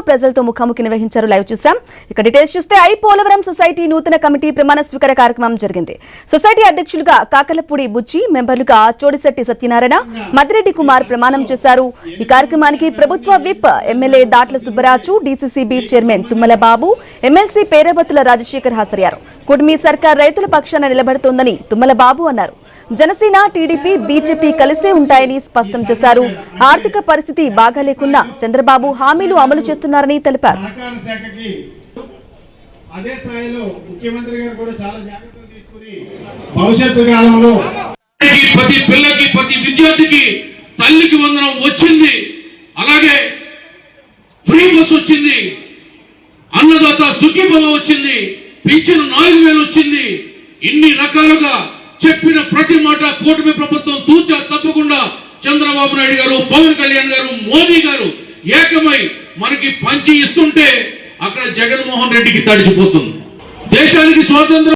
ప్రజలతో ముఖాముఖి నిర్వహించారు. లైవ్ చూసాం. ఇక డీటెయిల్స్ చూస్తే పోలవరం సొసైటీ నూతన కమిటీ ప్రమాణ స్వీకార కార్యక్రమం జరిగింది. సొసైటీ అధ్యక్షులుగా కాకలపూడి బుచ్చి, మెంబర్లుగా చోడిశెట్టి సత్యనారాయణ, మద్దిరెడ్డి కుమార్ ప్రమాణం చేశారు. ఈ కార్యక్రమానికి ప్రభుత్వ whip MLA Datla Subbaraju, DCCB chairman Tummala Babu, MLC Perabathula Rajasekhar హాజరయ్యారు. కుటుంబీ సర్కార్ రైతుల పక్షాన నిలబడుతోందని తుమ్మల బాబు అన్నారు. జనసేన, టీడీపీ, బీజేపీ కలిసే ఉంటాయని స్పష్టం చేశారు. ఆర్థిక పరిస్థితి బాగా లేకున్నా చంద్రబాబు హామీలు అమలు చేస్తున్నారని తెలిపారు. అదే స్థాయిలో ముఖ్యమంత్రి గారు కూడా చాలా జాగ్రత్తలు తీసుకుని భవిష్యత్తు కాలంలో ప్రతి పిల్లకి, ప్రతి విద్యార్థికి తల్లికి వందనం వచ్చింది. అలాగే ఫ్రీ బస్ వచ్చింది, అన్నదాత సుఖీభవ వచ్చింది, పింఛను 4000 వచ్చింది. ఇన్ని రకాలుగా చెప్పిన ప్రతి మాట కూటమి ప్రభుత్వం తూచా తప్పకుండా చంద్రబాబు నాయుడు గారు, పవన్ కళ్యాణ్ గారు, మోదీ గారు ఏకమై మనకి పంచి ఇస్తుంటే అక్కడ జగన్మోహన్ రెడ్డికి తడిచిపోతుంది. దేశానికి స్వాతంత్రం